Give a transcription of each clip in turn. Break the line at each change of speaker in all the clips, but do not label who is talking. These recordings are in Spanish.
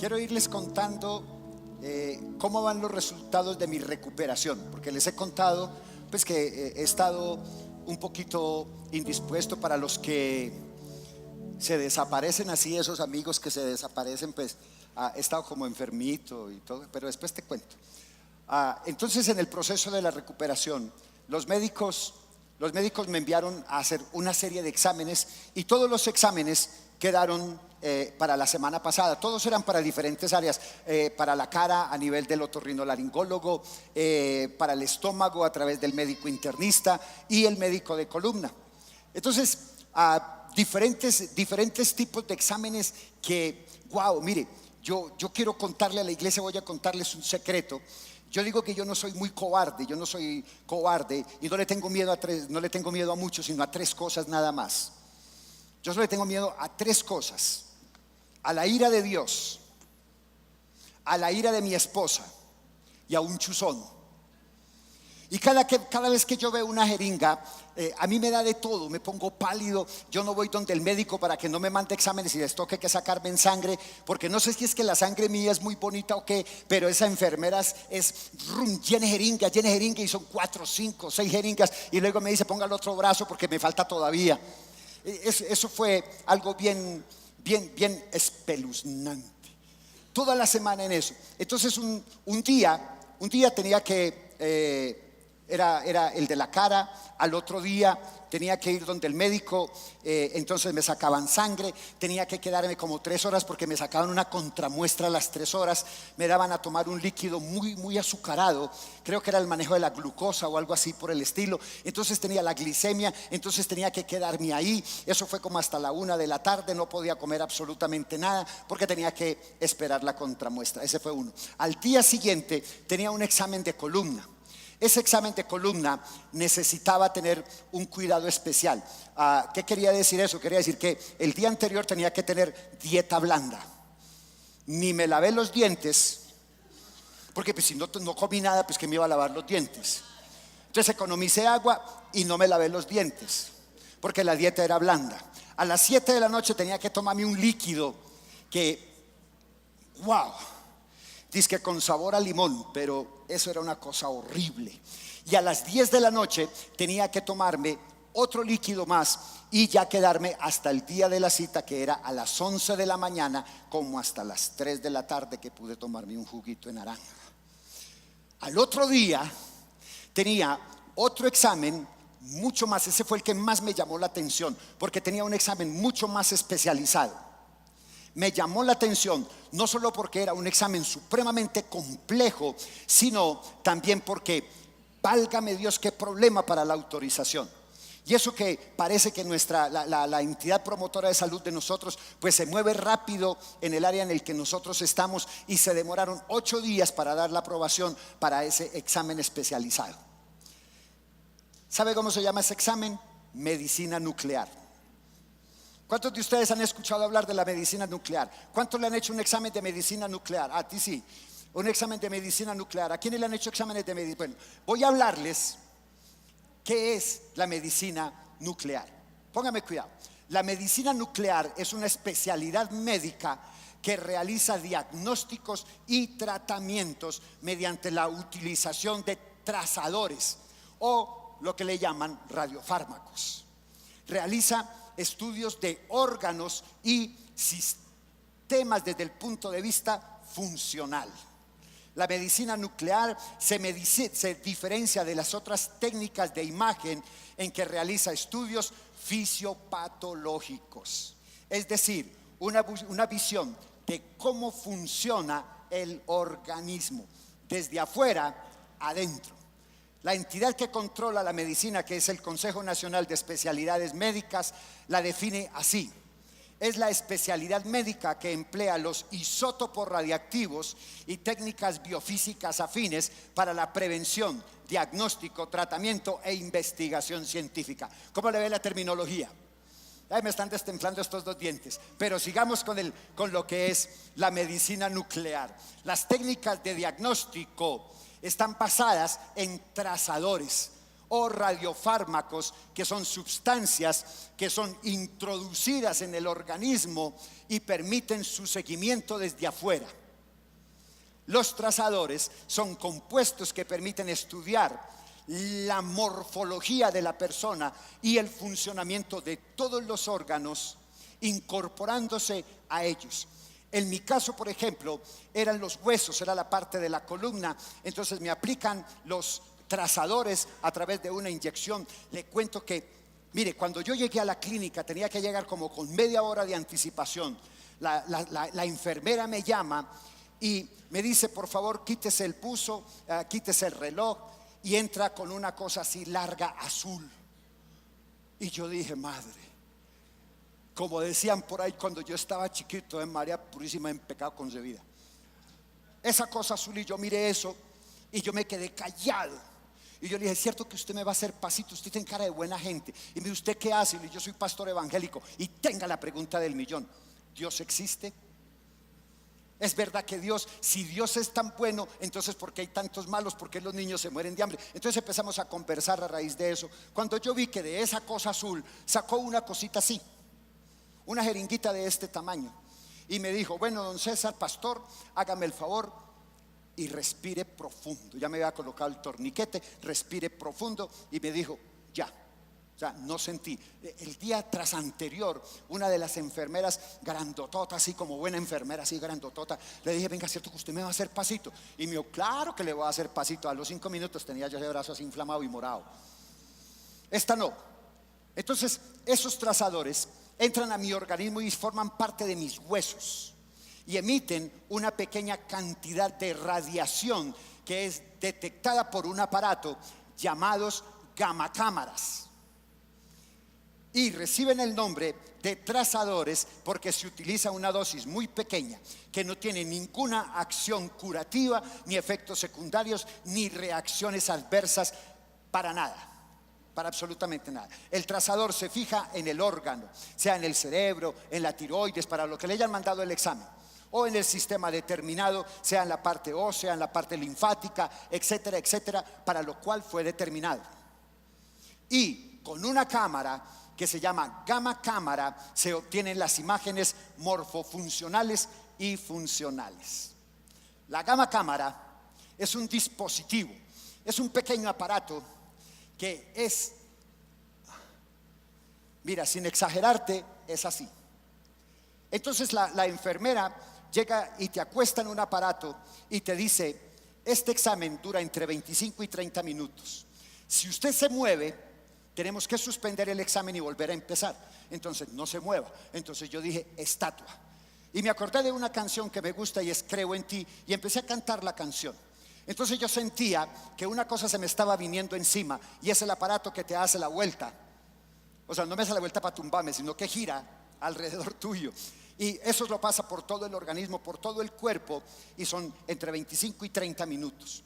quiero irles contando cómo van los resultados de mi recuperación, porque les he contado pues que he estado un poquito indispuesto. Para los que se desaparecen así, esos amigos que se desaparecen, pues he estado como enfermito y todo, pero después te cuento. Entonces, en el proceso de la recuperación, los médicos me enviaron a hacer una serie de exámenes, y todos los exámenes quedaron para la semana pasada. Todos eran para diferentes áreas, para la cara a nivel del otorrinolaringólogo, para el estómago a través del médico internista y el médico de columna. Entonces, diferentes tipos de exámenes que, wow, mire, yo quiero contarle a la iglesia, voy a contarles un secreto. Yo digo que yo no soy muy cobarde, yo no soy cobarde y no le tengo miedo a mucho, sino a tres cosas nada más. Yo solo le tengo miedo a tres cosas: a la ira de Dios, a la ira de mi esposa y a un chuzón. Y cada vez que yo veo una jeringa, a mí me da de todo, me pongo pálido. Yo no voy donde el médico para que no me mande exámenes y les toque que sacarme en sangre, porque no sé si es que la sangre mía es muy bonita o qué, pero esa enfermera es llena de jeringa, y son 4, 5, 6 jeringas, y luego me dice ponga el otro brazo porque me falta todavía. Eso fue algo bien espeluznante. Toda la semana en eso. Entonces un día tenía que era el de la cara. Al otro día tenía que ir donde el médico, entonces me sacaban sangre. Tenía que quedarme como 3 horas porque me sacaban una contramuestra a las 3 horas. Me daban a tomar un líquido muy azucarado, creo que era el manejo de la glucosa o algo así por el estilo. Entonces tenía la glicemia, entonces tenía que quedarme ahí. Eso fue como hasta la 1 de la tarde, no podía comer absolutamente nada porque tenía que esperar la contramuestra. Ese fue uno. Al día siguiente tenía un examen de columna. Ese examen de columna necesitaba tener un cuidado especial. ¿Qué quería decir eso? Quería decir que el día anterior tenía que tener dieta blanda. Ni me lavé los dientes, porque pues si no comí nada, pues que me iba a lavar los dientes. Entonces economicé agua y no me lavé los dientes, porque la dieta era blanda. A las 7 de la noche tenía que tomarme un líquido que, wow, dice que con sabor a limón, pero eso era una cosa horrible. Y a las 10 de la noche tenía que tomarme otro líquido más y ya quedarme hasta el día de la cita, que era a las 11 de la mañana, como hasta las 3 de la tarde que pude tomarme un juguito de naranja. Al otro día tenía otro examen mucho más, ese fue el que más me llamó la atención, porque tenía un examen mucho más especializado. Me llamó la atención no solo porque era un examen supremamente complejo, sino también porque, válgame Dios, qué problema para la autorización. Y eso que parece que la entidad promotora de salud de nosotros pues se mueve rápido en el área en el que nosotros estamos, y se demoraron 8 días para dar la aprobación para ese examen especializado. ¿Sabe cómo se llama ese examen? Medicina nuclear. ¿Cuántos de ustedes han escuchado hablar de la medicina nuclear? ¿Cuántos le han hecho un examen de medicina nuclear? A ti sí, un examen de medicina nuclear. ¿A quiénes le han hecho exámenes de medicina? Bueno, voy a hablarles qué es la medicina nuclear. Póngame cuidado. La medicina nuclear es una especialidad médica que realiza diagnósticos y tratamientos mediante la utilización de trazadores, o lo que le llaman radiofármacos. Realiza estudios de órganos y sistemas desde el punto de vista funcional. La medicina nuclear se diferencia de las otras técnicas de imagen en que realiza estudios fisiopatológicos, es decir, una visión de cómo funciona el organismo desde afuera adentro. La entidad que controla la medicina, que es el Consejo Nacional de Especialidades Médicas, la define así: es la especialidad médica que emplea los isótopos radiactivos y técnicas biofísicas afines para la prevención, diagnóstico, tratamiento e investigación científica. ¿Cómo le ve la terminología? Ay, me están destemplando estos 2 dientes, pero sigamos con lo que es la medicina nuclear. Las técnicas de diagnóstico están basadas en trazadores, o radiofármacos, que son sustancias que son introducidas en el organismo y permiten su seguimiento desde afuera. Los trazadores son compuestos que permiten estudiar la morfología de la persona y el funcionamiento de todos los órganos, incorporándose a ellos. En mi caso, por ejemplo, eran los huesos, era la parte de la columna. Entonces me aplican los trazadores a través de una inyección. Le cuento que, mire, cuando yo llegué a la clínica tenía que llegar como con media hora de anticipación. La enfermera me llama y me dice: por favor, quítese el buzo, quítese el reloj, y entra con una cosa así larga, azul. Y yo dije: madre, como decían por ahí cuando yo estaba chiquito, en María Purísima en pecado concebida. Esa cosa azul, y yo miré eso y yo me quedé callado. Y yo le dije: ¿es cierto que usted me va a hacer pasito? Usted tiene cara de buena gente. Y me dijo: ¿usted qué hace? Y le dije: yo soy pastor evangélico. Y tenga la pregunta del millón: ¿Dios existe? Es verdad que Dios, si Dios es tan bueno, entonces ¿por qué hay tantos malos? ¿Por qué los niños se mueren de hambre? Entonces empezamos a conversar a raíz de eso. Cuando yo vi que de esa cosa azul sacó una cosita así, una jeringuita de este tamaño, y me dijo: bueno, don César, pastor, hágame el favor y respire profundo. Ya me había colocado el torniquete, respire profundo, y me dijo: ya. O sea, no sentí. El día tras anterior, una de las enfermeras grandotota, así como buena enfermera, así grandotota, le dije: venga, ¿cierto que usted me va a hacer pasito? Y me dijo: claro que le voy a hacer pasito. A los 5 minutos tenía yo ese brazo así inflamado y morado. Esta no. Entonces, esos trazadores entran a mi organismo y forman parte de mis huesos y emiten una pequeña cantidad de radiación que es detectada por un aparato llamados gamacámaras. Y reciben el nombre de trazadores porque se utiliza una dosis muy pequeña que no tiene ninguna acción curativa, ni efectos secundarios, ni reacciones adversas, para nada, para absolutamente nada. El trazador se fija en el órgano, sea en el cerebro, en la tiroides, para lo que le hayan mandado el examen, o en el sistema determinado, sea en la parte ósea, en la parte linfática, etcétera, etcétera, para lo cual fue determinado. Y con una cámara que se llama gamma cámara se obtienen las imágenes morfofuncionales y funcionales. La gamma cámara es un dispositivo, es un pequeño aparato que es, mira, sin exagerarte, es así. Entonces la enfermera llega y te acuesta en un aparato y te dice: este examen dura entre 25 y 30 minutos. Si usted se mueve, tenemos que suspender el examen y volver a empezar. Entonces no se mueva. Entonces yo dije: estatua. Y me acordé de una canción que me gusta y es Creo en ti, y empecé a cantar la canción. Entonces yo sentía que una cosa se me estaba viniendo encima, y es el aparato que te hace la vuelta. O sea, no me hace la vuelta para tumbarme, sino que gira alrededor tuyo. Y eso lo pasa por todo el organismo, por todo el cuerpo, y son entre 25 y 30 minutos.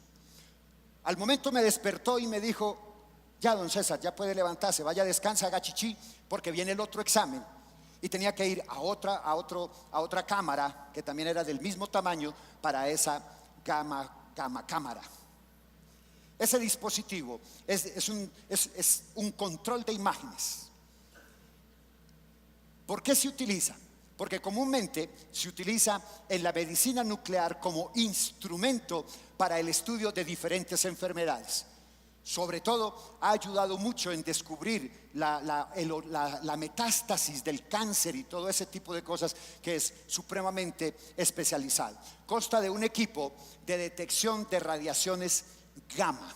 Al momento me despertó y me dijo: ya, don César, ya puede levantarse, vaya, descansa, haga chichi, porque viene el otro examen. Y tenía que ir a otra cámara que también era del mismo tamaño para esa cámara. Ese dispositivo es un control de imágenes. ¿Por qué se utiliza? Porque comúnmente se utiliza en la medicina nuclear como instrumento para el estudio de diferentes enfermedades. Sobre todo ha ayudado mucho en descubrir la metástasis del cáncer y todo ese tipo de cosas, que es supremamente especializado. Consta de un equipo de detección de radiaciones gamma.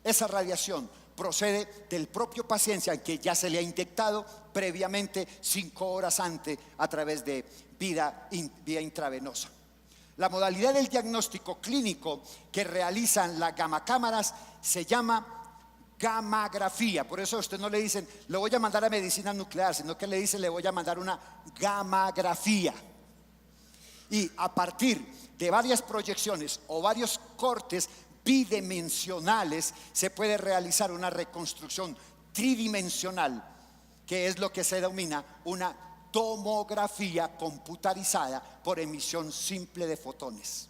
Esa radiación procede del propio paciente al que ya se le ha inyectado previamente 5 horas antes a través de vía intravenosa. La modalidad del diagnóstico clínico que realizan las gamacámaras se llama gammagrafía. Por eso a usted no le dicen: le voy a mandar a medicina nuclear, sino que le dicen: le voy a mandar una gammagrafía. Y a partir de varias proyecciones o varios cortes bidimensionales se puede realizar una reconstrucción tridimensional, que es lo que se denomina una tomografía computarizada por emisión simple de fotones.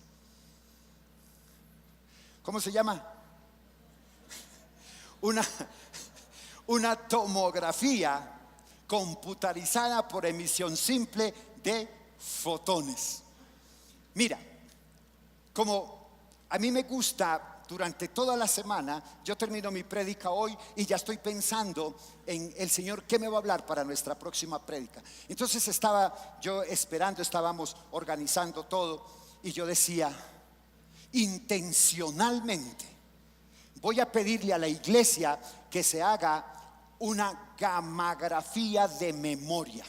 ¿Cómo se llama? una, una tomografía computarizada por emisión simple de fotones. Mira, como a mí me gusta durante toda la semana, yo termino mi prédica hoy y ya estoy pensando en el Señor qué me va a hablar para nuestra próxima prédica. Entonces estaba yo esperando, estábamos organizando todo y yo decía, intencionalmente voy a pedirle a la iglesia que se haga una gamografía de memoria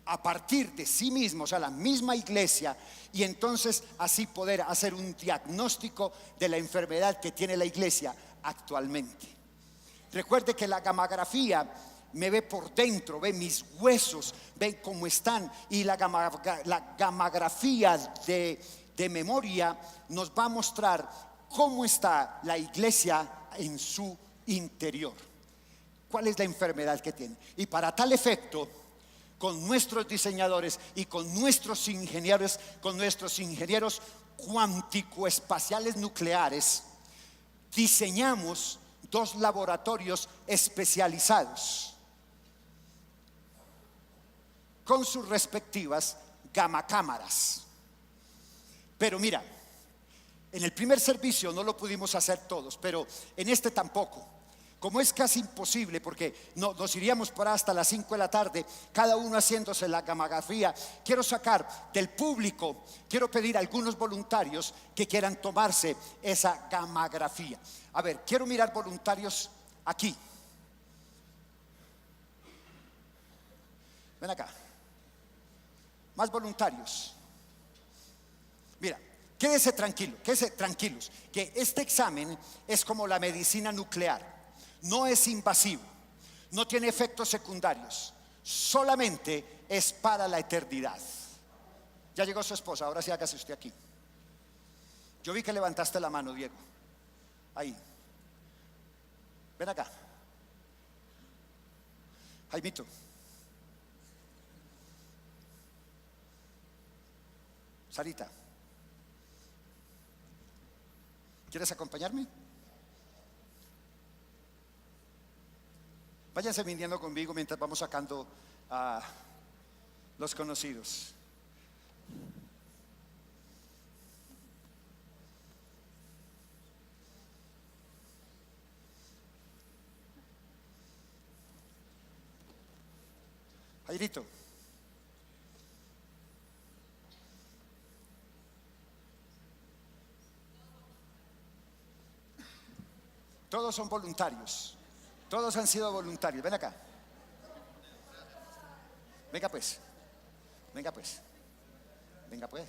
a partir de sí mismo, o sea, la misma iglesia, y entonces así poder hacer un diagnóstico de la enfermedad que tiene la iglesia actualmente. Recuerde que la gamografía me ve por dentro, ve mis huesos, ve cómo están, y la gamografía de memoria nos va a mostrar cómo está la iglesia en su interior, cuál es la enfermedad que tiene. Y para tal efecto, con nuestros diseñadores y con nuestros ingenieros cuántico-espaciales nucleares, diseñamos 2 laboratorios especializados con sus respectivas gamacámaras. Pero mira, en el primer servicio no lo pudimos hacer todos, pero en este tampoco. Como es casi imposible, porque nos iríamos por hasta las 5 de la tarde, cada uno haciéndose la gamografía, quiero sacar del público, quiero pedir a algunos voluntarios que quieran tomarse esa gamografía. A ver, quiero mirar voluntarios aquí. Ven acá. Más voluntarios. Mira, quédense tranquilos, que este examen es como la medicina nuclear. No es invasivo, no tiene efectos secundarios, solamente es para la eternidad. Ya llegó su esposa, ahora sí hágase usted aquí. Yo vi que levantaste la mano, Diego. Ahí. Ven acá. Jaimito. Sarita. ¿Quieres acompañarme? Váyanse viniendo conmigo mientras vamos sacando a los conocidos. Jairito. Todos son voluntarios. Todos han sido voluntarios. Ven acá. Venga pues. Venga pues. Venga pues.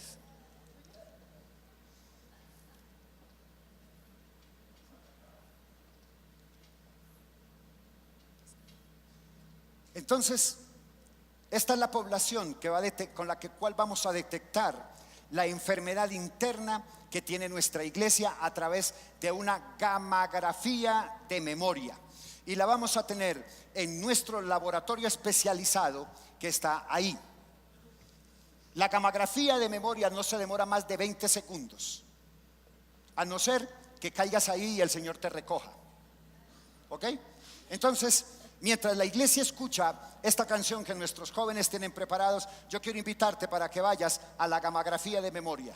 Entonces, esta es la población que con la cual vamos a detectar la enfermedad interna que tiene nuestra iglesia a través de una gamografía de memoria. Y la vamos a tener en nuestro laboratorio especializado que está ahí. La gamografía de memoria no se demora más de 20 segundos, a no ser que caigas ahí y el Señor te recoja. ¿Ok? Entonces, mientras la iglesia escucha esta canción que nuestros jóvenes tienen preparados, yo quiero invitarte para que vayas a la gamografía de memoria.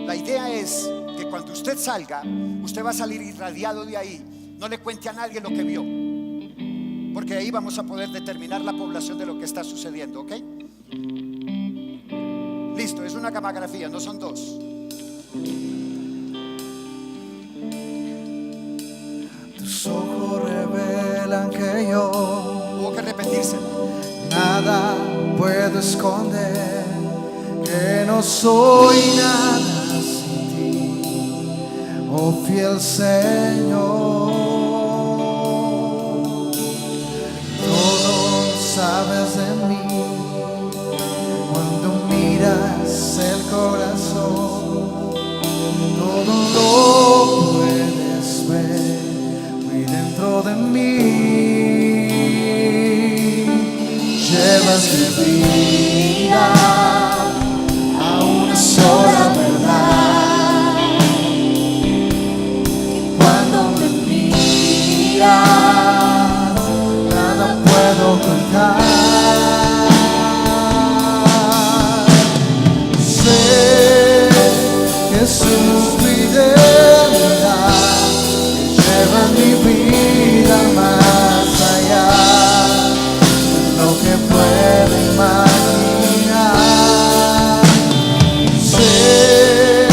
La idea es que cuando usted salga, usted va a salir irradiado de ahí. No le cuente a nadie lo que vio, porque ahí vamos a poder determinar la población de lo que está sucediendo, ¿ok? Listo, es una gamografía, no son 2.
Tus ojos revelan que yo
Hubo que repetirse.
nada puedo esconder, que no soy nada sin ti, oh fiel Señor. Todo sabes de mí cuando miras el corazón, todo lo puedes ver muy dentro de mí. Lleva llevas mi vida a una sola verdad. Cuando me miras, nada puedo ocultar. Sé que su fidelidad lleva mi vida más allá de lo que puedo imaginar. Sé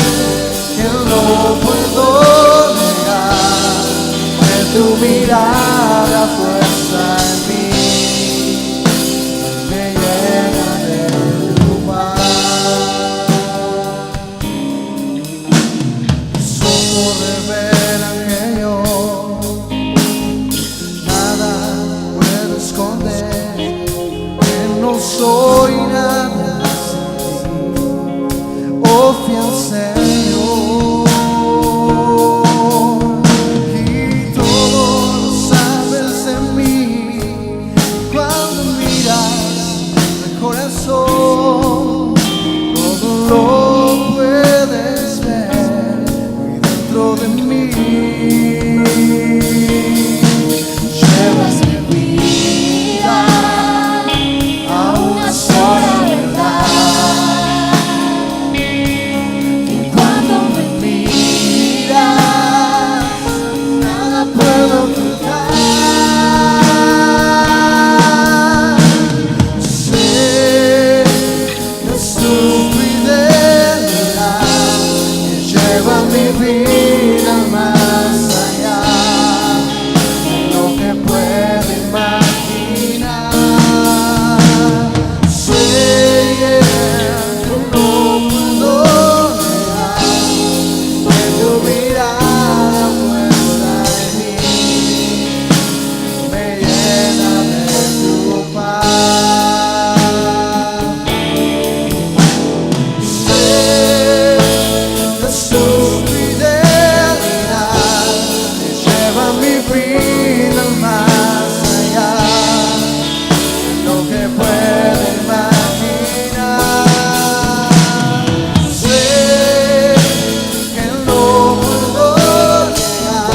que no puedo negar que tu mirada puesta en mí me llena de tu paz. Tus ojos revelan que yo nada puedo esconder, que no soy nada sin ti, oh fiel Señor. Y todo lo sabes de mí cuando miras el corazón. Todo lo puedes ver muy dentro de mí. Llevas mi vida a una sola verdad. Y cuando me miras, nada puedo ocultar. Sé que es tu fidelidad que lleva mi vida más allá de lo que puedo imaginar. Sé que no puedo negar que tu mirada puesta en mí me llena de tu paz. Sé que su fidelidad que lleva mi vida más allá de lo que puedo imaginar. Sé que no puedo negar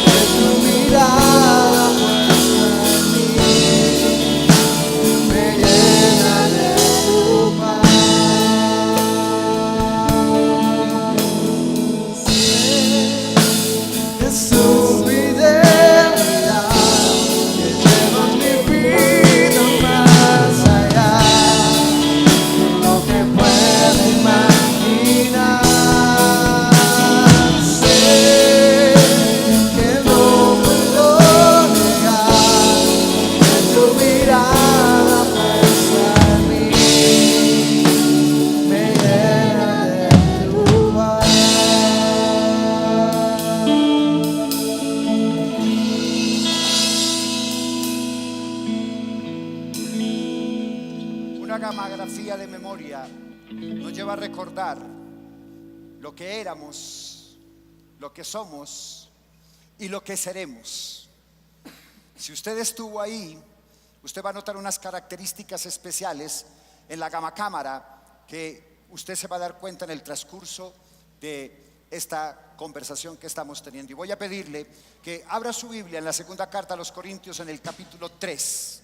que tu mirada puesta en mí me llena de tu paz. Sé que su fidelidad que lleva mi vida más allá de lo que puedo imaginar. Sé que no puedo negar que tu mirada puesta en mí me llena de tu paz.
Una gamografía de memoria nos lleva a recordar lo que éramos, lo que somos y lo que seremos. Si usted estuvo ahí, usted va a notar unas características especiales en la gama cámara que usted se va a dar cuenta en el transcurso de esta conversación que estamos teniendo. Y voy a pedirle que abra su Biblia en la segunda carta a los Corintios en el capítulo 3.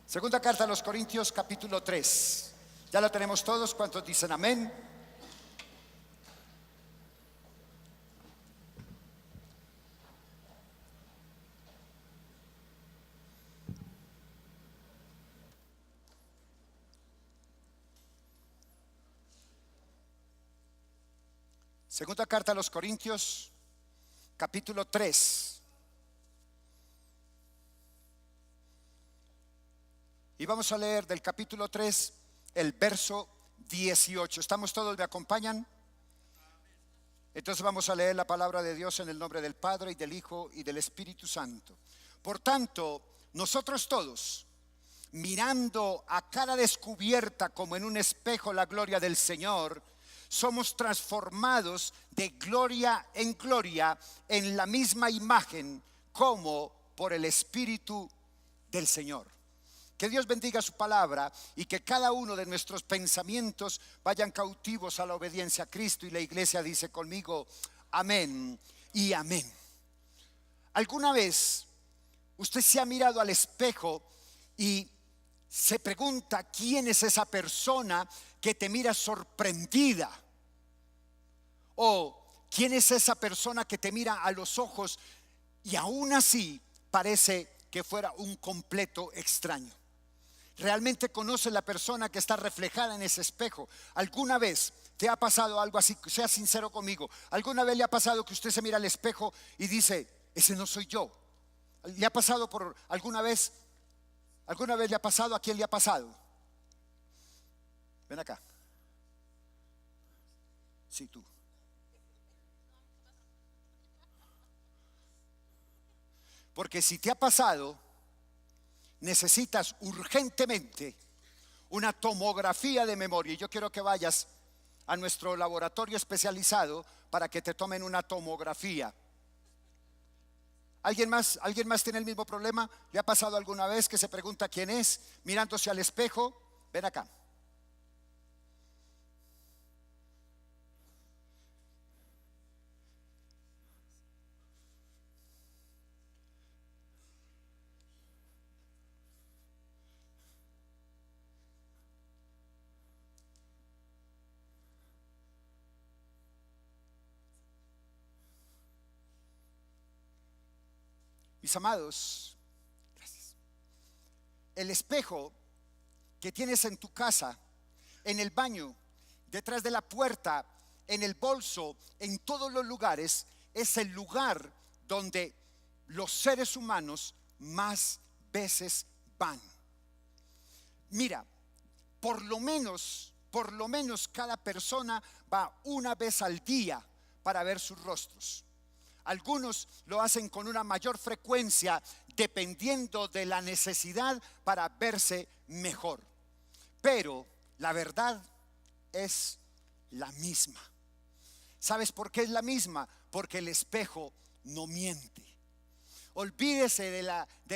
Segunda carta a los Corintios, capítulo 3. Ya lo tenemos todos. ¿Cuántos dicen amén? Segunda carta a los Corintios, capítulo 3. Y vamos a leer del capítulo 3 el verso 18. ¿Estamos todos? ¿Me acompañan? Entonces vamos a leer la palabra de Dios en el nombre del Padre y del Hijo y del Espíritu Santo. Por tanto, nosotros todos, mirando a cara descubierta como en un espejo la gloria del Señor, somos transformados de gloria en gloria en la misma imagen como por el Espíritu del Señor. Que Dios bendiga su palabra y que cada uno de nuestros pensamientos vayan cautivos a la obediencia a Cristo. Y la iglesia dice conmigo, amén y amén. ¿Alguna vez usted se ha mirado al espejo y se pregunta quién es esa persona que te mira sorprendida? ¿O quién es esa persona que te mira a los ojos y aún así parece que fuera un completo extraño? ¿Realmente conoce la persona que está reflejada en ese espejo? ¿Alguna vez te ha pasado algo así? Sea sincero conmigo. ¿Alguna vez le ha pasado que usted se mira al espejo y dice, ese no soy yo? ¿Le ha pasado por alguna vez? ¿Alguna vez le ha pasado? ¿A quién le ha pasado? Ven acá. Sí, tú. Porque si te ha pasado, necesitas urgentemente una tomografía de memoria. Y yo quiero que vayas a nuestro laboratorio especializado para que te tomen una tomografía. ¿Alguien más tiene el mismo problema? ¿Le ha pasado alguna vez que se pregunta quién es mirándose al espejo? Ven acá. Mis amados, gracias. El espejo que tienes en tu casa, en el baño, detrás de la puerta, en el bolso, en todos los lugares, es el lugar donde los seres humanos más veces van. Mira, por lo menos cada persona va una vez al día para ver sus rostros. Algunos lo hacen con una mayor frecuencia dependiendo de la necesidad para verse mejor. Pero la verdad es la misma. ¿Sabes por qué es la misma? Porque el espejo no miente. Olvídese de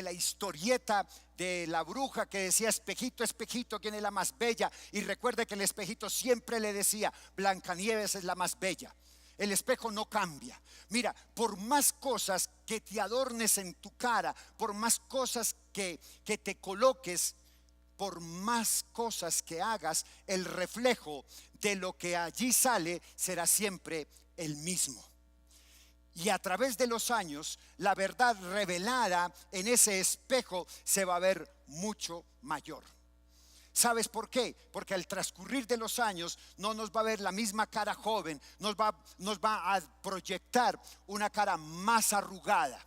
la historieta de la bruja que decía, espejito, espejito, ¿quién es la más bella? Y recuerde que el espejito siempre le decía, Blancanieves es la más bella. El espejo no cambia. Mira, por más cosas que te adornes en tu cara, por más cosas que te coloques, por más cosas que hagas, el reflejo de lo que allí sale será siempre el mismo. Y a través de los años, la verdad revelada en ese espejo se va a ver mucho mayor. ¿Sabes por qué? Porque al transcurrir de los años no nos va a ver la misma cara joven, nos va a proyectar una cara más arrugada,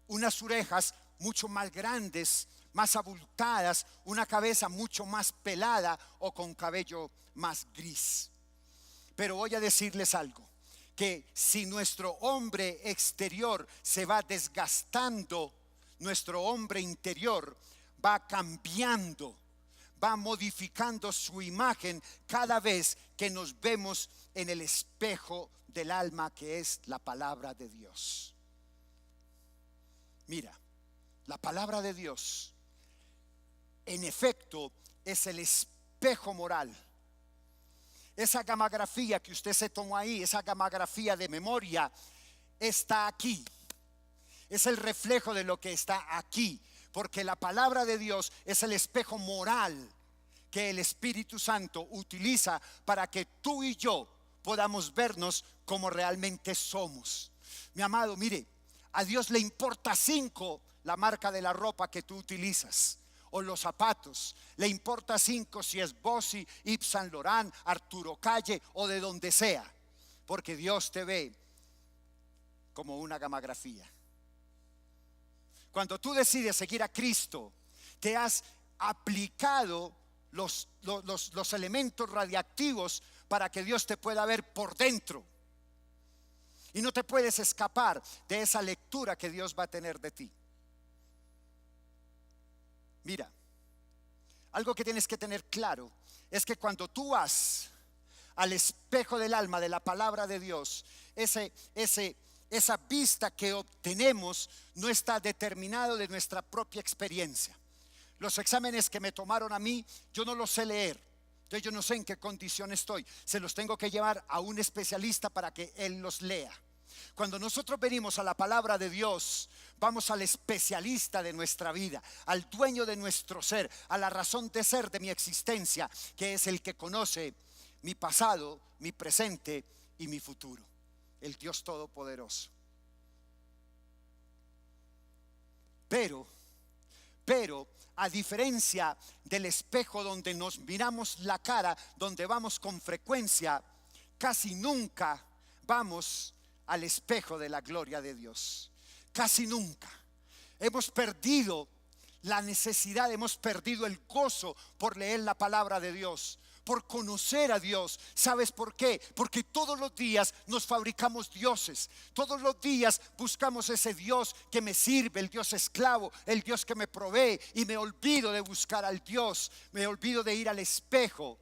unas orejas mucho más grandes, más abultadas, una cabeza mucho más pelada o con cabello más gris. Pero voy a decirles algo, que si nuestro hombre exterior se va desgastando, nuestro hombre interior va cambiando, va modificando su imagen cada vez que nos vemos en el espejo del alma, que es la palabra de Dios. Mira, la palabra de Dios en efecto es el espejo moral. Esa gamografía que usted se tomó ahí, esa gamografía de memoria, está aquí. Es el reflejo de lo que está aquí. Porque la palabra de Dios es el espejo moral que el Espíritu Santo utiliza para que tú y yo podamos vernos como realmente somos. Mi amado, mire, a Dios le importa 5 la marca de la ropa que tú utilizas o los zapatos. Le importa 5 si es Bossi, Yves Saint Laurent, Arturo Calle o de donde sea. Porque Dios te ve como una gamografía. Cuando tú decides seguir a Cristo, te has aplicado los elementos radiactivos para que Dios te pueda ver por dentro. Y no te puedes escapar de esa lectura que Dios va a tener de ti. Mira, algo que tienes que tener claro es que cuando tú vas al espejo del alma de la palabra de Dios, esa vista que obtenemos no está determinado de nuestra propia experiencia. Los exámenes que me tomaron a mí, yo no los sé leer. Entonces yo no sé en qué condición estoy. Se los tengo que llevar a un especialista para que él los lea. Cuando nosotros venimos a la palabra de Dios, vamos al especialista de nuestra vida, al dueño de nuestro ser, a la razón de ser de mi existencia, que es el que conoce mi pasado, mi presente y mi futuro, el Dios Todopoderoso. Pero a diferencia del espejo donde nos miramos la cara, donde vamos con frecuencia, casi nunca vamos al espejo de la gloria de Dios. Casi nunca. Hemos perdido la necesidad, hemos perdido el gozo por leer la palabra de Dios, por conocer a Dios. ¿Sabes por qué? Porque todos los días nos fabricamos dioses. Todos los días buscamos ese Dios que me sirve, el Dios esclavo, el Dios que me provee, y me olvido de buscar al Dios, me olvido de ir al espejo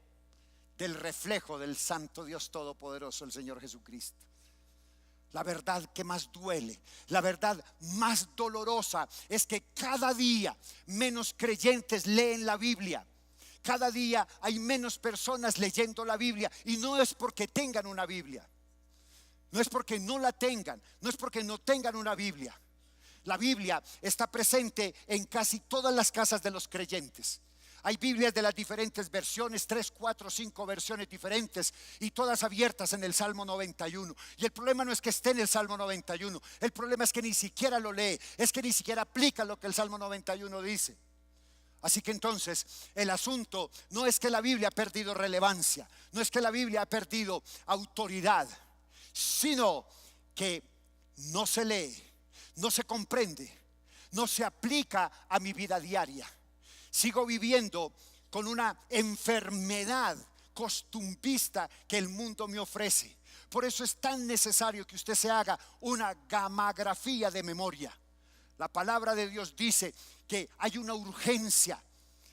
del reflejo del santo Dios Todopoderoso, el Señor Jesucristo. La verdad que más duele, la verdad más dolorosa es que cada día menos creyentes leen la Biblia. Cada día hay menos personas leyendo la Biblia, y no es porque tengan una Biblia, no es porque no la tengan, no es porque no tengan una Biblia. La Biblia está presente en casi todas las casas de los creyentes. Hay Biblias de las diferentes versiones, 3, 4, 5 versiones diferentes, y todas abiertas en el Salmo 91. Y el problema no es que esté en el Salmo 91, el problema es que ni siquiera lo lee, es que ni siquiera aplica lo que el Salmo 91 dice. Así que entonces el asunto no es que la Biblia ha perdido relevancia, no es que la Biblia ha perdido autoridad, sino que no se lee, no se comprende, no se aplica a mi vida diaria. Sigo viviendo con una enfermedad costumbrista que el mundo me ofrece. Por eso es tan necesario que usted se haga una gamografía de memoria. La palabra de Dios dice que hay una urgencia.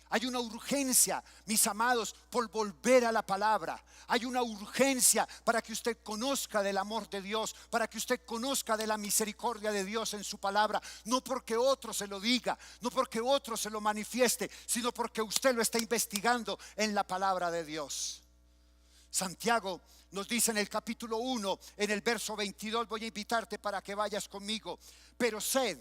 Hay una urgencia, mis amados, por volver a la palabra. Hay una urgencia para que usted conozca del amor de Dios, para que usted conozca de la misericordia de Dios en su palabra. No porque otro se lo diga, no porque otro se lo manifieste, sino porque usted lo está investigando en la palabra de Dios. Santiago nos dice en el capítulo 1, en el verso 22, voy a invitarte para que vayas conmigo. Pero sed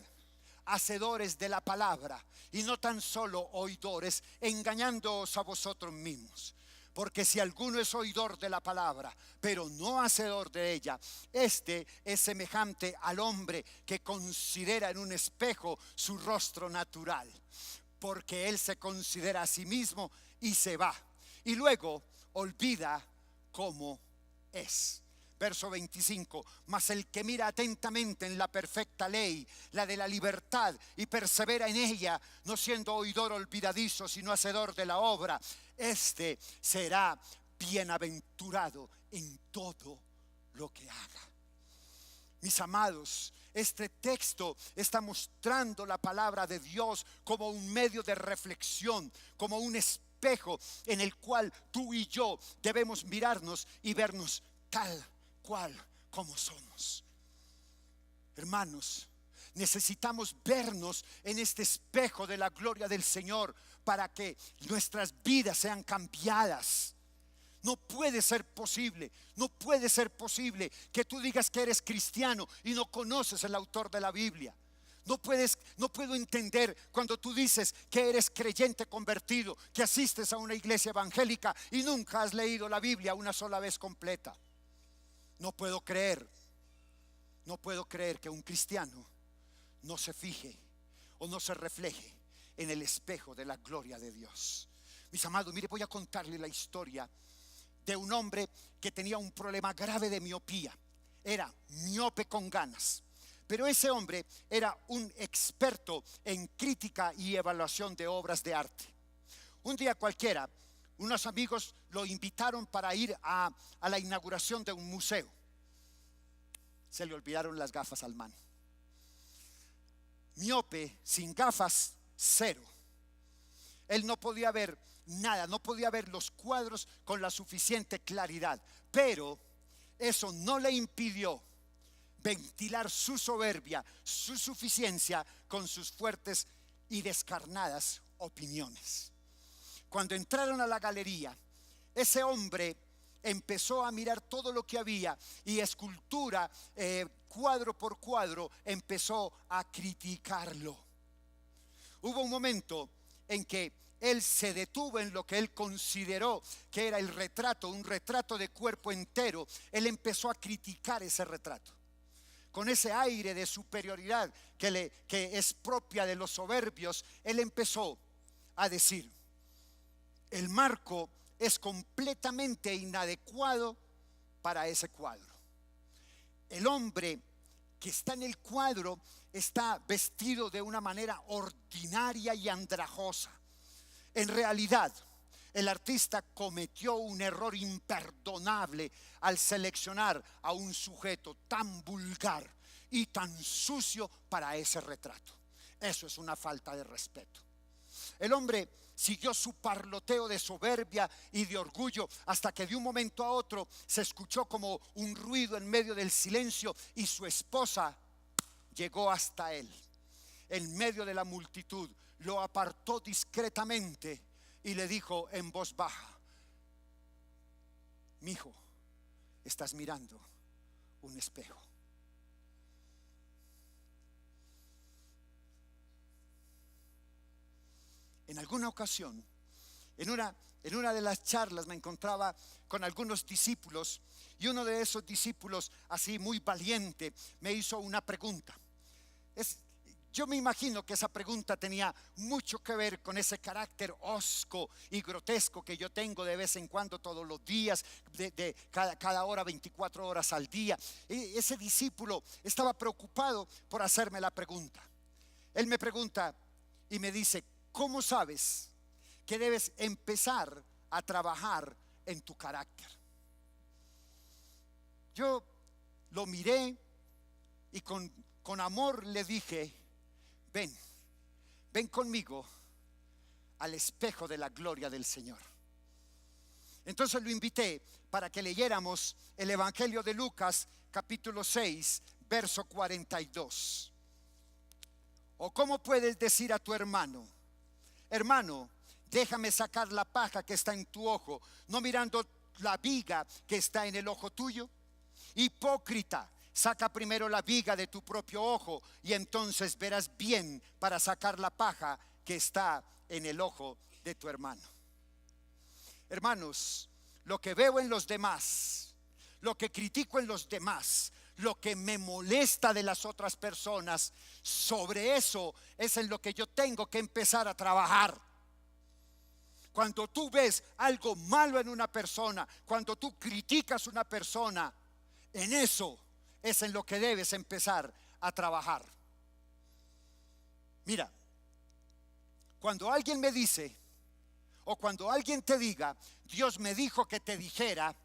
hacedores de la palabra y no tan solo oidores, engañándoos a vosotros mismos. Porque si alguno es oidor de la palabra, pero no hacedor de ella, este es semejante al hombre que considera en un espejo su rostro natural, porque él se considera a sí mismo y se va, y luego olvida cómo es. Verso 25, mas el que mira atentamente en la perfecta ley, la de la libertad, y persevera en ella, no siendo oidor olvidadizo, sino hacedor de la obra, este será bienaventurado en todo lo que haga. Mis amados, este texto está mostrando la palabra de Dios como un medio de reflexión, como un espejo en el cual tú y yo debemos mirarnos y vernos tal cual como somos. Hermanos, necesitamos vernos en este espejo de la gloria del Señor para que nuestras vidas sean cambiadas. No puede ser posible, no puede ser posible que tú digas que eres cristiano y no conoces el autor de la Biblia. No puedo entender cuando tú dices que eres creyente convertido, que asistes a una iglesia evangélica y nunca has leído la Biblia una sola vez completa. No puedo creer que un cristiano no se fije o no se refleje en el espejo de la gloria de Dios. Mis amados, mire, voy a contarle la historia de un hombre que tenía un problema grave de miopía. Era miope con ganas, pero ese hombre era un experto en crítica y evaluación de obras de arte. Un día cualquiera, unos amigos lo invitaron para ir a la inauguración de un museo. Se le olvidaron las gafas al man. Miope, sin gafas, cero. Él no podía ver nada, no podía ver los cuadros con la suficiente claridad. Pero eso no le impidió ventilar su soberbia, su suficiencia con sus fuertes y descarnadas opiniones. Cuando entraron a la galería, ese hombre empezó a mirar todo lo que había y escultura, cuadro por cuadro, empezó a criticarlo. Hubo un momento en que él se detuvo en lo que él consideró que era el retrato, un retrato de cuerpo entero. Él empezó a criticar ese retrato con ese aire de superioridad que es propia de los soberbios. Él empezó a decir: el marco es completamente inadecuado para ese cuadro. El hombre que está en el cuadro está vestido de una manera ordinaria y andrajosa. En realidad, el artista cometió un error imperdonable al seleccionar a un sujeto tan vulgar y tan sucio para ese retrato. Eso es una falta de respeto. El hombre siguió su parloteo de soberbia y de orgullo hasta que de un momento a otro se escuchó como un ruido en medio del silencio y su esposa llegó hasta él. En medio de la multitud lo apartó discretamente y le dijo en voz baja: mijo, estás mirando un espejo. En alguna ocasión, en una de las charlas, me encontraba con algunos discípulos y uno de esos discípulos, así muy valiente, me hizo una pregunta. Yo me imagino que esa pregunta tenía mucho que ver con ese carácter hosco y grotesco que yo tengo de vez en cuando, todos los días, de cada hora, 24 horas al día. Ese discípulo estaba preocupado por hacerme la pregunta. Él me pregunta y me dice: ¿cómo sabes que debes empezar a trabajar en tu carácter? Yo lo miré y con amor le dije: ven conmigo al espejo de la gloria del Señor. Entonces lo invité para que leyéramos el Evangelio de Lucas, capítulo 6, verso 42. ¿O cómo puedes decir a tu hermano: hermano, déjame sacar la paja que está en tu ojo, no mirando la viga que está en el ojo tuyo? Hipócrita, saca primero la viga de tu propio ojo y entonces verás bien para sacar la paja que está en el ojo de tu hermano. Hermanos, lo que veo en los demás, lo que critico en los demás, lo que me molesta de las otras personas, sobre eso es en lo que yo tengo que empezar a trabajar. Cuando tú ves algo malo en una persona, cuando tú criticas a una persona, en eso es en lo que debes empezar a trabajar. Mira, cuando alguien me dice, o cuando alguien te diga: Dios me dijo que te dijera,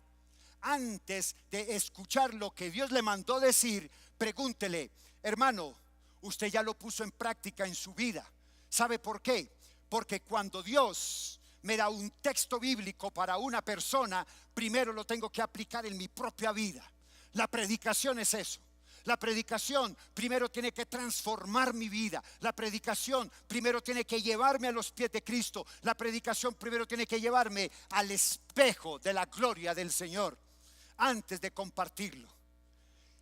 antes de escuchar lo que Dios le mandó decir, pregúntele: hermano, usted ya lo puso en práctica en su vida. ¿Sabe por qué? Porque cuando Dios me da un texto bíblico para una persona, primero lo tengo que aplicar en mi propia vida. La predicación es eso. La predicación primero tiene que transformar mi vida. La predicación primero tiene que llevarme a los pies de Cristo. La predicación primero tiene que llevarme al espejo de la gloria del Señor antes de compartirlo.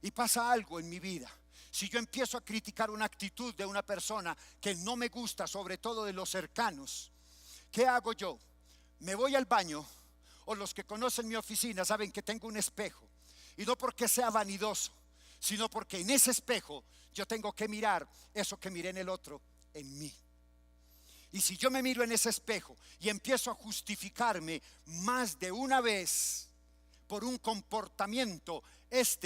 Y pasa algo en mi vida. Si yo empiezo a criticar una actitud de una persona que no me gusta, sobre todo de los cercanos, ¿qué hago yo? Me voy al baño, o los que conocen mi oficina saben que tengo un espejo. Y no porque sea vanidoso, sino porque en ese espejo yo tengo que mirar eso que miré en el otro, en mí. Y si yo me miro en ese espejo y empiezo a justificarme más de una vez por un comportamiento, es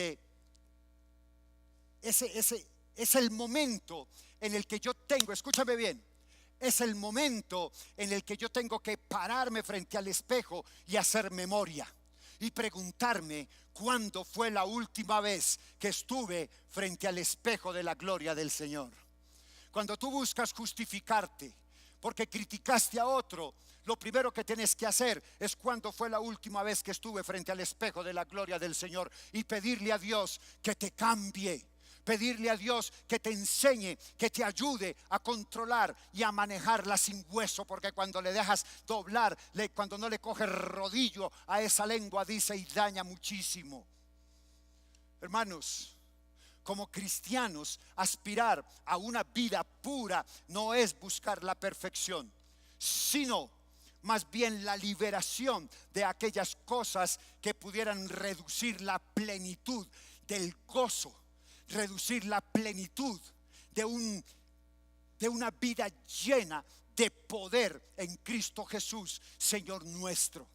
el momento en el que yo tengo, escúchame bien, es el momento en el que yo tengo que pararme frente al espejo y hacer memoria y preguntarme: ¿cuándo fue la última vez que estuve frente al espejo de la gloria del Señor? Cuando tú buscas justificarte porque criticaste a otro, lo primero que tienes que hacer es: ¿cuándo fue la última vez que estuve frente al espejo de la gloria del Señor? Y pedirle a Dios que te cambie, pedirle a Dios que te enseñe, que te ayude a controlar y a manejarla sin hueso, porque cuando le dejas doblar, cuando no le coges rodillo a esa lengua, dice, y daña muchísimo. Hermanos, como cristianos, aspirar a una vida pura no es buscar la perfección, sino más bien la liberación de aquellas cosas que pudieran reducir la plenitud del gozo, reducir la plenitud de una vida llena de poder en Cristo Jesús, Señor nuestro.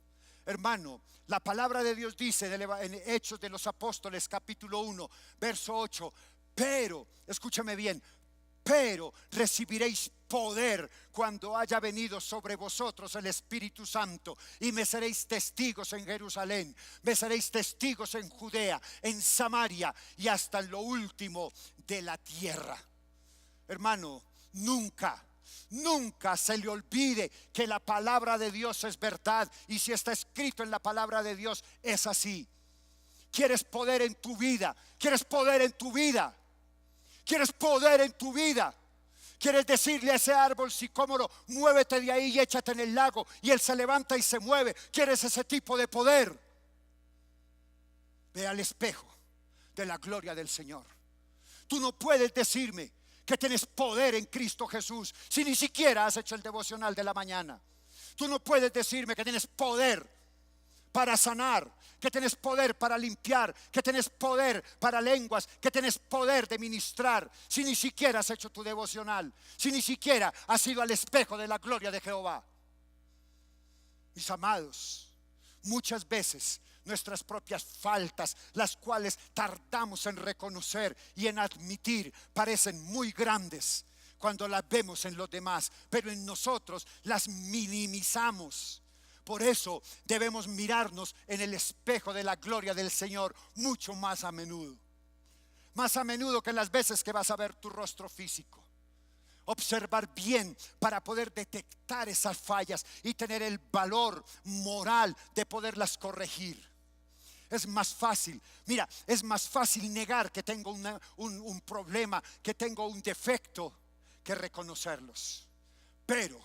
Hermano, la palabra de Dios dice en Hechos de los Apóstoles capítulo 1 verso 8, pero, escúchame bien, pero recibiréis poder cuando haya venido sobre vosotros el Espíritu Santo, y me seréis testigos en Jerusalén, me seréis testigos en Judea, en Samaria y hasta en lo último de la tierra. Hermano, nunca se le olvide que la palabra de Dios es verdad, y si está escrito en la palabra de Dios es así. ¿Quieres poder en tu vida? ¿Quieres poder en tu vida? ¿Quieres poder en tu vida? ¿Quieres decirle a ese árbol sicómoro, muévete de ahí y échate en el lago, y él se levanta y se mueve? ¿Quieres ese tipo de poder? Ve al espejo de la gloria del Señor. Tú no puedes decirme que tienes poder en Cristo Jesús si ni siquiera has hecho el devocional de la mañana. Tú no puedes decirme que tienes poder para sanar, que tienes poder para limpiar, que tienes poder para lenguas, que tienes poder de ministrar, si ni siquiera has hecho tu devocional, si ni siquiera has ido al espejo de la gloria de Jehová. Mis amados, muchas veces nuestras propias faltas, las cuales tardamos en reconocer y en admitir, parecen muy grandes cuando las vemos en los demás, pero en nosotros las minimizamos. Por eso debemos mirarnos en el espejo de la gloria del Señor mucho más a menudo. Más a menudo que las veces que vas a ver tu rostro físico. Observar bien para poder detectar esas fallas y tener el valor moral de poderlas corregir. Es más fácil, mira, es más fácil negar que tengo un problema, que tengo un defecto, que reconocerlos. Pero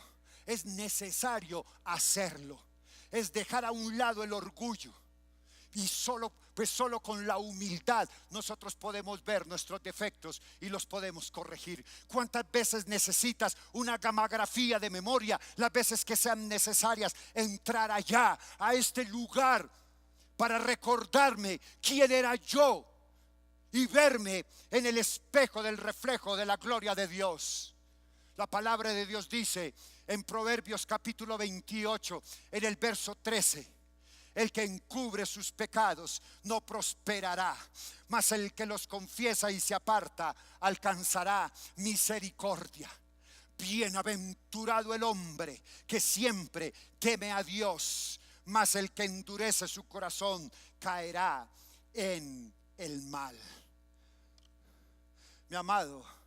es necesario hacerlo. Es dejar a un lado el orgullo, y solo con la humildad nosotros podemos ver nuestros defectos y los podemos corregir. ¿Cuántas veces necesitas una gamografía de memoria? Las veces que sean necesarias, entrar allá, a este lugar, para recordarme quién era yo y verme en el espejo del reflejo de la gloria de Dios. La palabra de Dios dice en Proverbios capítulo 28, en el verso 13: el que encubre sus pecados no prosperará, mas el que los confiesa y se aparta alcanzará misericordia. Bienaventurado el hombre que siempre teme a Dios, mas el que endurece su corazón caerá en el mal. Mi amado,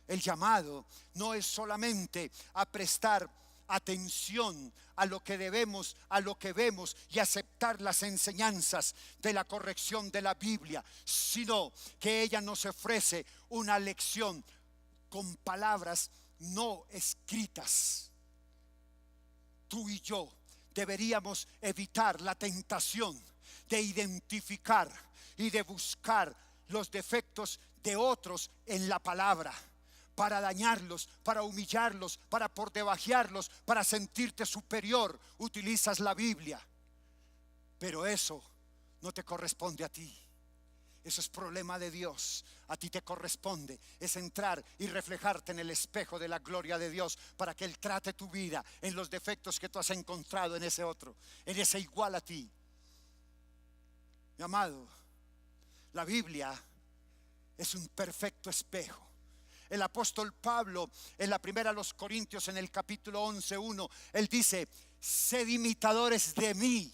el llamado no es solamente a prestar atención a lo que debemos, a lo que vemos, y aceptar las enseñanzas de la corrección de la Biblia, sino que ella nos ofrece una lección con palabras no escritas. Tú y yo deberíamos evitar la tentación de identificar y de buscar los defectos de otros en la palabra, para dañarlos, para humillarlos, para por debajearlos, para sentirte superior. Utilizas la Biblia, pero eso no te corresponde a ti. Eso es problema de Dios. A ti te corresponde es entrar y reflejarte en el espejo de la gloria de Dios, para que Él trate tu vida en los defectos que tú has encontrado en ese otro, en ese igual a ti. Mi amado, la Biblia es un perfecto espejo. El apóstol Pablo, en la primera a los Corintios, en el capítulo 11:1, él dice: sed imitadores de mí,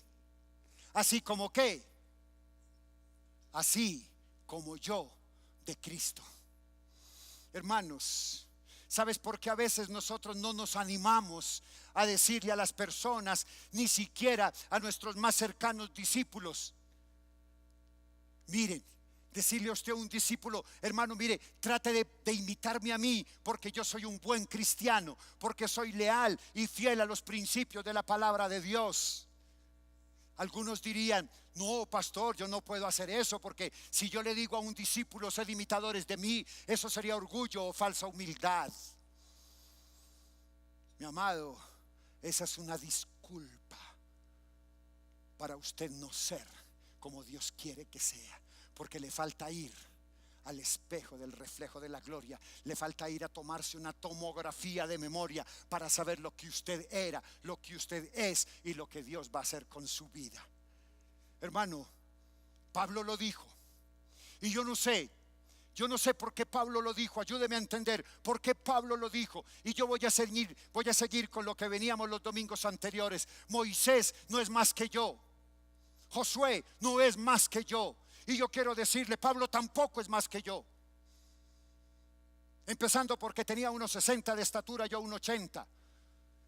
así como que, así como yo de Cristo. Hermanos, ¿sabes por qué a veces nosotros no nos animamos a decirle a las personas, ni siquiera a nuestros más cercanos discípulos: miren, Decirle a usted a un discípulo: hermano, mire, trate de imitarme a mí, porque yo soy un buen cristiano, porque soy leal y fiel a los principios de la palabra de Dios. Algunos dirían: no, pastor, yo no puedo hacer eso, porque si yo le digo a un discípulo: sed imitadores de mí, eso sería orgullo o falsa humildad. Mi amado, esa es una disculpa para usted no ser como Dios quiere que sea, porque le falta ir al espejo del reflejo de la gloria. Le falta ir a tomarse una tomografía de memoria para saber lo que usted era, lo que usted es y lo que Dios va a hacer con su vida. Hermano, Pablo lo dijo, y yo no sé por qué Pablo lo dijo. Ayúdeme a entender por qué Pablo lo dijo. Y yo voy a seguir con lo que veníamos los domingos anteriores. Moisés no es más que yo. Josué no es más que yo. Y yo quiero decirle: Pablo tampoco es más que yo. Empezando porque tenía 1,60 de estatura, yo 1,80.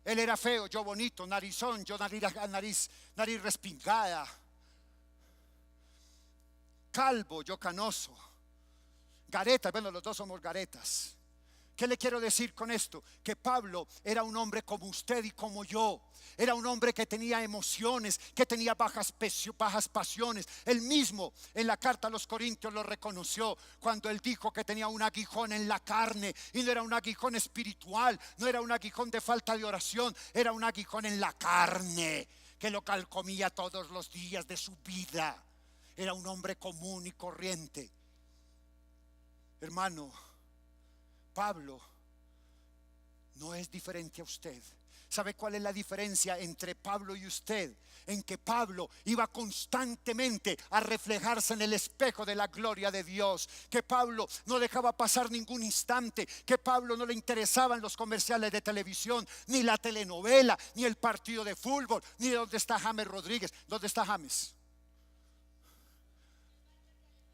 Él era feo, yo bonito, narizón, yo nariz respingada. Calvo, yo canoso. Garetas, bueno, los dos somos garetas. ¿Qué le quiero decir con esto? Que Pablo era un hombre como usted y como yo. Era un hombre que tenía emociones, que tenía bajas pasiones. Él mismo en la carta a los Corintios lo reconoció cuando él dijo que tenía un aguijón en la carne. Y no era un aguijón espiritual, no era un aguijón de falta de oración, era un aguijón en la carne, que lo comía todos los días de su vida. Era un hombre común y corriente. Hermano, Pablo no es diferente a usted. ¿Sabe cuál es la diferencia entre Pablo y usted? En que Pablo iba constantemente a reflejarse en el espejo de la gloria de Dios. Que Pablo no dejaba pasar ningún instante. Que Pablo no le interesaban los comerciales de televisión, ni la telenovela, ni el partido de fútbol, ni de dónde está James Rodríguez. ¿Dónde está James?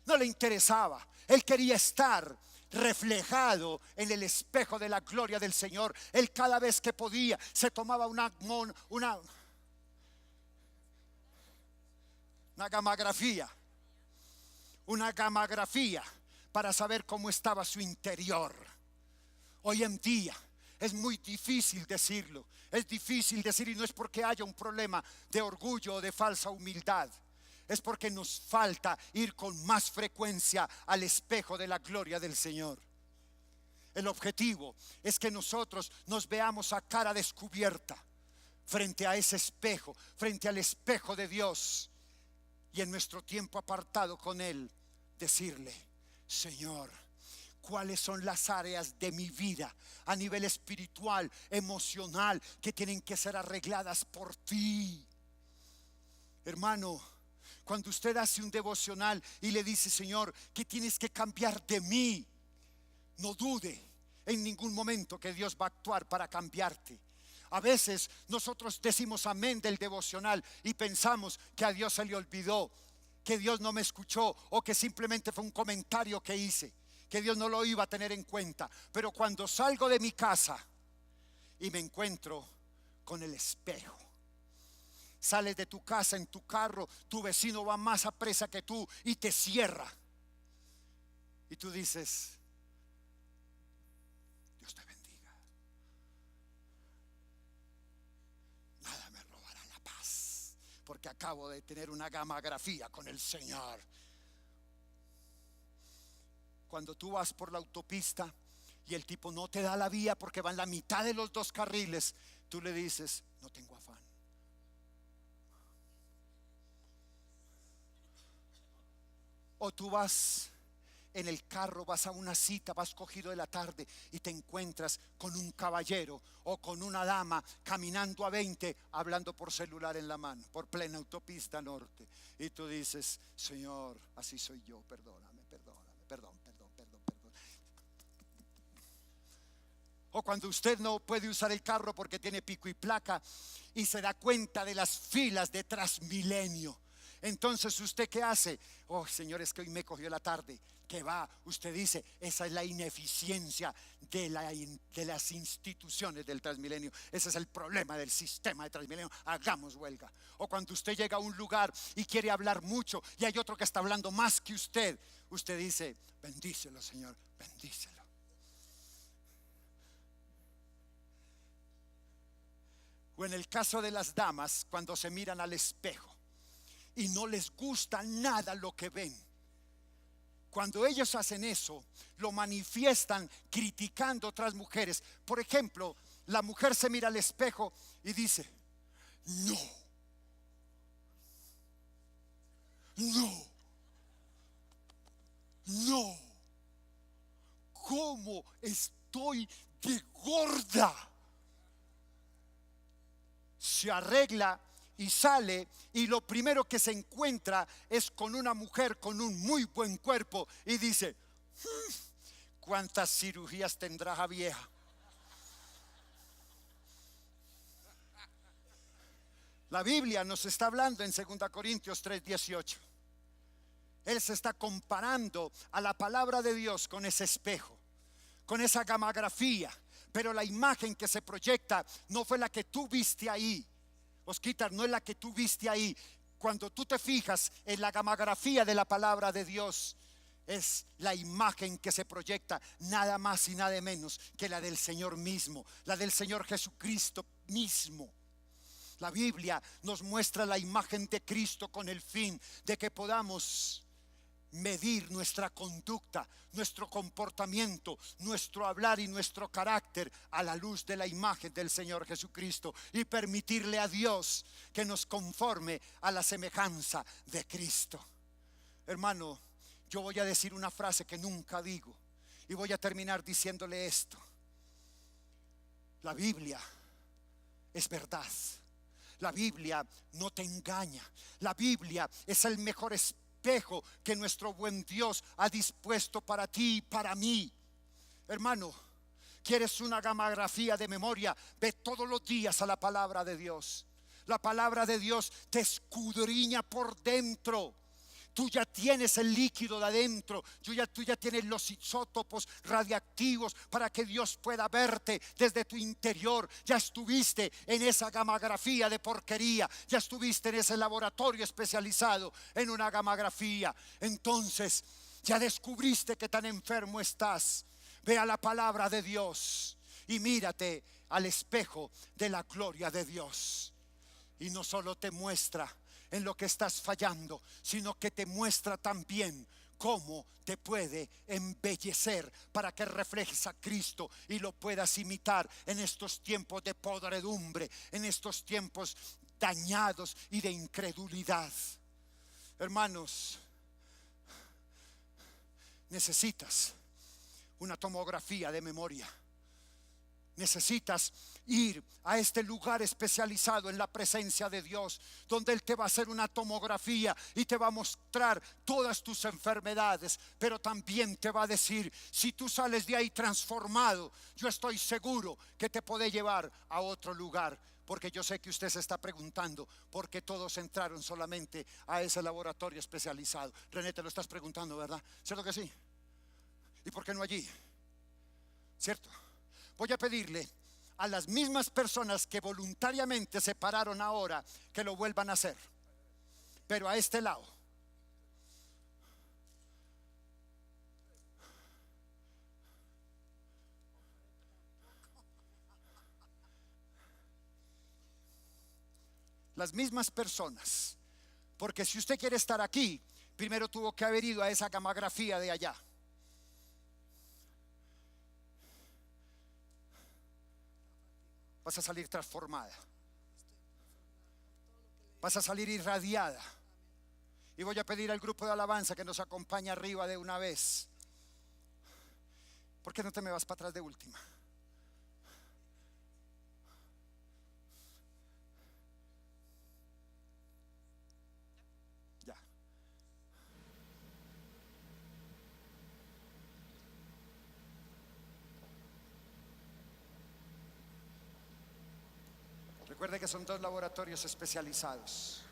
No le interesaba. Él quería estar reflejado en el espejo de la gloria del Señor. Él cada vez que podía se tomaba una gamografía para saber cómo estaba su interior. Hoy en día es muy difícil decirlo. Es difícil decir, y no es porque haya un problema de orgullo o de falsa humildad. Es porque nos falta ir con más frecuencia al espejo de la gloria del Señor. El objetivo es que nosotros nos veamos a cara descubierta frente a ese espejo, frente al espejo de Dios, y en nuestro tiempo apartado con Él decirle: Señor, ¿cuáles son las áreas de mi vida a nivel espiritual, emocional, que tienen que ser arregladas por ti? Hermano, cuando usted hace un devocional y le dice: Señor, ¿qué tienes que cambiar de mí? No dude en ningún momento que Dios va a actuar para cambiarte. A veces nosotros decimos amén del devocional y pensamos que a Dios se le olvidó, que Dios no me escuchó, o que simplemente fue un comentario que hice, que Dios no lo iba a tener en cuenta. Pero cuando salgo de mi casa y me encuentro con el espejo, sales de tu casa en tu carro, tu vecino va más a presa que tú y te cierra, y tú dices: Dios te bendiga, nada me robará la paz, porque acabo de tener una gamografía con el Señor. Cuando tú vas por la autopista y el tipo no te da la vía porque va en la mitad de los dos carriles, tú le dices: no tengo afán. O tú vas en el carro, vas a una cita, vas cogido de la tarde y te encuentras con un caballero o con una dama caminando a 20, hablando por celular en la mano, por plena autopista norte, y tú dices: Señor, así soy yo, perdóname, perdón. O cuando usted no puede usar el carro porque tiene pico y placa y se da cuenta de las filas de Transmilenio. Entonces, ¿usted qué hace? Oh, Señor, es que hoy me cogió la tarde. que va, usted dice, esa es la ineficiencia de las instituciones del Transmilenio. Ese es el problema del sistema de Transmilenio. Hagamos huelga. O cuando usted llega a un lugar y quiere hablar mucho y hay otro que está hablando más que usted dice, bendícelo, Señor, bendícelo. O en el caso de las damas, cuando se miran al espejo y no les gusta nada lo que ven, cuando ellos hacen eso, lo manifiestan criticando a otras mujeres. Por ejemplo, la mujer se mira al espejo y dice, no, no, no, ¿cómo estoy de gorda? Se arregla y sale, y lo primero que se encuentra es con una mujer con un muy buen cuerpo y dice, ¿cuántas cirugías tendrá esa vieja? La Biblia nos está hablando en 2 Corintios 3:18. Él se está comparando a la palabra de Dios con ese espejo, con esa gamografía, pero la imagen que se proyecta no fue la que tú viste ahí. Osquitar, no es la que tú viste ahí. Cuando tú te fijas en la gamografía de la palabra de Dios, es la imagen que se proyecta, nada más y nada menos que la del Señor mismo, la del Señor Jesucristo mismo. La Biblia nos muestra la imagen de Cristo con el fin de que podamos medir nuestra conducta, nuestro comportamiento, nuestro hablar y nuestro carácter a la luz de la imagen del Señor Jesucristo y permitirle a Dios que nos conforme a la semejanza de Cristo. Hermano, yo voy a decir una frase que nunca digo y voy a terminar diciéndole esto. La Biblia es verdad. La Biblia no te engaña. La Biblia es el mejor espejo que nuestro buen Dios ha dispuesto para ti y para mí. Hermano, ¿quieres una gamografía de memoria? Ve todos los días a la palabra de Dios. La palabra de Dios te escudriña por dentro. Tú ya tienes el líquido de adentro. Tú ya tienes los isótopos radiactivos para que Dios pueda verte desde tu interior. Ya estuviste en esa gamografía de porquería. Ya estuviste en ese laboratorio especializado en una gamografía. Entonces ya descubriste que tan enfermo estás. Ve a la palabra de Dios y mírate al espejo de la gloria de Dios. Y no solo te muestra en lo que estás fallando, sino que te muestra también cómo te puede embellecer para que reflejes a Cristo y lo puedas imitar en estos tiempos de podredumbre, en estos tiempos dañados y de incredulidad. Hermanos, necesitas una tomografía de memoria. Necesitas ir a este lugar especializado en la presencia de Dios, donde Él te va a hacer una tomografía y te va a mostrar todas tus enfermedades, pero también te va a decir, si tú sales de ahí transformado, yo estoy seguro que te puede llevar a otro lugar. Porque yo sé que usted se está preguntando por qué todos entraron solamente a ese laboratorio especializado. René, te lo estás preguntando, ¿verdad? ¿Cierto que sí? ¿Y por qué no allí? ¿Cierto? Voy a pedirle a las mismas personas que voluntariamente se pararon ahora que lo vuelvan a hacer, pero a este lado. Las mismas personas, porque si usted quiere estar aquí, primero tuvo que haber ido a esa gamografía de allá. Vas a salir transformada. Vas a salir irradiada. Y voy a pedir al grupo de alabanza que nos acompañe arriba de una vez. ¿Por qué no te me vas para atrás de última? Ya. Recuerde que son dos laboratorios especializados,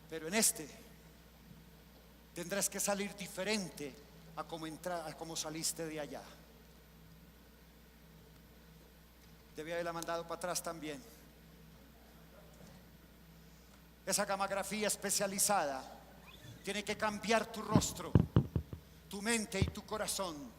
pero en este tendrás que salir diferente a como saliste de allá. Debía haberla mandado para atrás también. Esa gamografía especializada tiene que cambiar tu rostro, tu mente y tu corazón.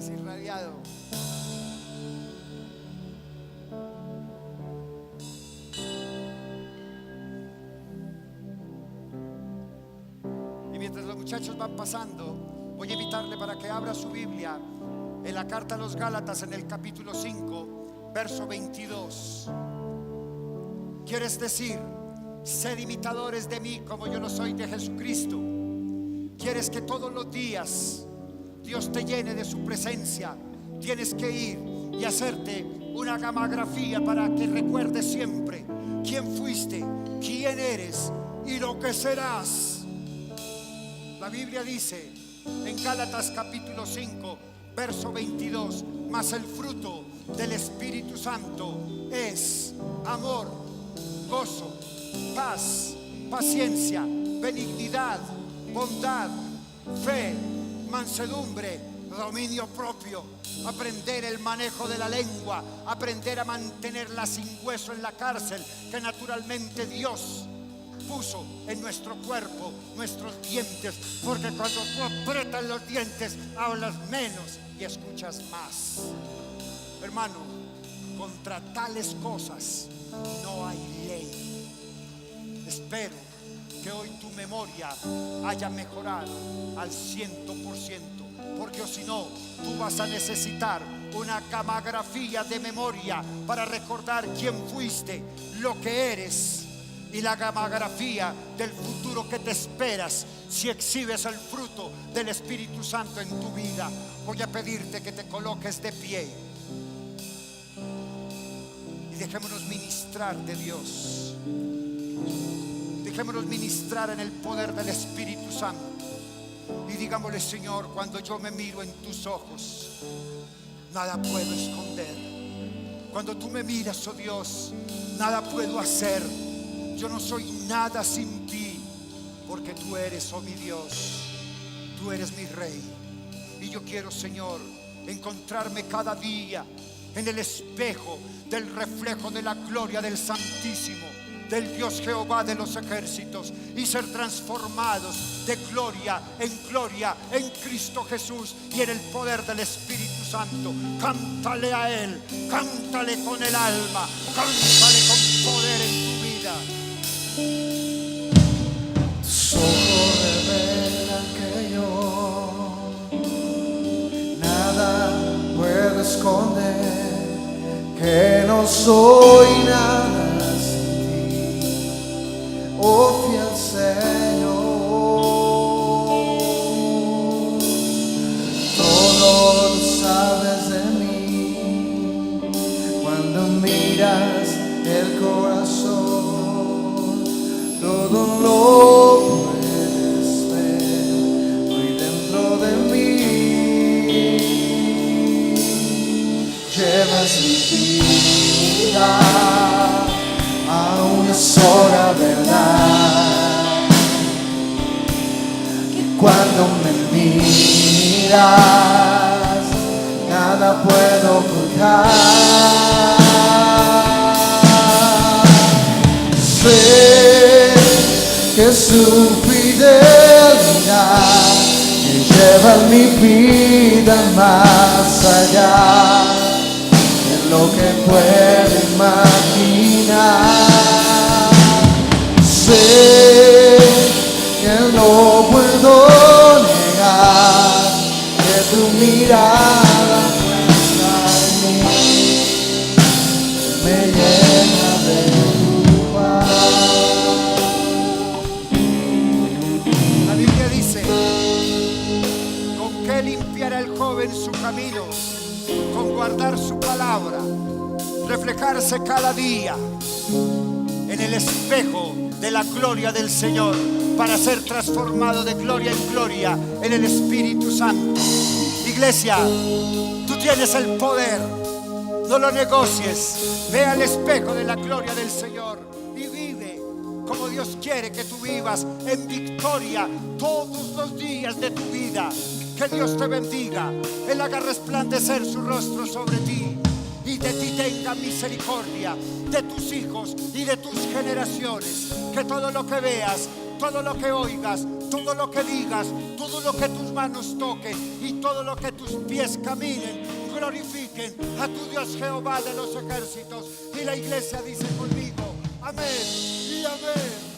Irradiado. Y mientras los muchachos van pasando, voy a invitarle para que abra su Biblia en la carta a los Gálatas, en el capítulo 5, verso 22. ¿Quieres decir, sed imitadores de mí como yo lo soy de Jesucristo? ¿Quieres que todos los días Dios te llene de su presencia? Tienes que ir y hacerte una gamografía para que recuerdes siempre quién fuiste, quién eres y lo que serás. La Biblia dice en Gálatas capítulo 5, verso 22: mas el fruto del Espíritu Santo es amor, gozo, paz, paciencia, benignidad, bondad, fe, mansedumbre, dominio propio. Aprender el manejo de la lengua, aprender a mantenerla sin hueso en la cárcel que naturalmente Dios puso en nuestro cuerpo, nuestros dientes, porque cuando tú aprietas los dientes hablas menos y escuchas más. Hermano, contra tales cosas no hay ley. Espero que hoy tu memoria haya mejorado al 100%, porque o si no, tú vas a necesitar una gamografía de memoria para recordar quién fuiste, lo que eres y la gamografía del futuro que te esperas si exhibes el fruto del Espíritu Santo en tu vida. Voy a pedirte que te coloques de pie y dejémonos ministrar de Dios. Dejémonos ministrar en el poder del Espíritu Santo. Y digámosle: Señor, cuando yo me miro en tus ojos, nada puedo esconder. Cuando tú me miras, oh Dios, nada puedo hacer. Yo no soy nada sin ti, porque tú eres, oh mi Dios, tú eres mi Rey. Y yo quiero, Señor, encontrarme cada día en el espejo del reflejo de la gloria del Santísimo, del Dios Jehová de los ejércitos, y ser transformados de gloria en Cristo Jesús y en el poder del Espíritu Santo. Cántale a Él, cántale con el alma, cántale con poder en tu vida.
Tus ojos revelan que yo nada puedo esconder, que no soy nada sin ti, oh fiel Señor. Todo lo sabes de mí cuando miras el corazón. Todo lo puedes ver muy dentro de mí. cuando me miras, nada puedo ocultar. Sé que su fidelidad me lleva mi vida más allá de lo que puedo imaginar. Sé que no puedo negar que tu mirada puesta en mí me llena de tu paz.
La Biblia dice: ¿con qué limpiará el joven su camino? Con guardar su palabra, reflejarse cada día en el espejo de la gloria del Señor, para ser transformado de gloria en gloria en el Espíritu Santo. Iglesia, tú tienes el poder, no lo negocies. Ve al espejo de la gloria del Señor y vive como Dios quiere que tú vivas, en victoria todos los días de tu vida. Que Dios te bendiga, Él haga resplandecer su rostro sobre ti y de ti tenga misericordia, de tus hijos y de tus generaciones. Que todo lo que veas, todo lo que oigas, todo lo que digas, todo lo que tus manos toquen y todo lo que tus pies caminen, glorifiquen a tu Dios Jehová de los ejércitos. Y la iglesia dice conmigo: amén y amén.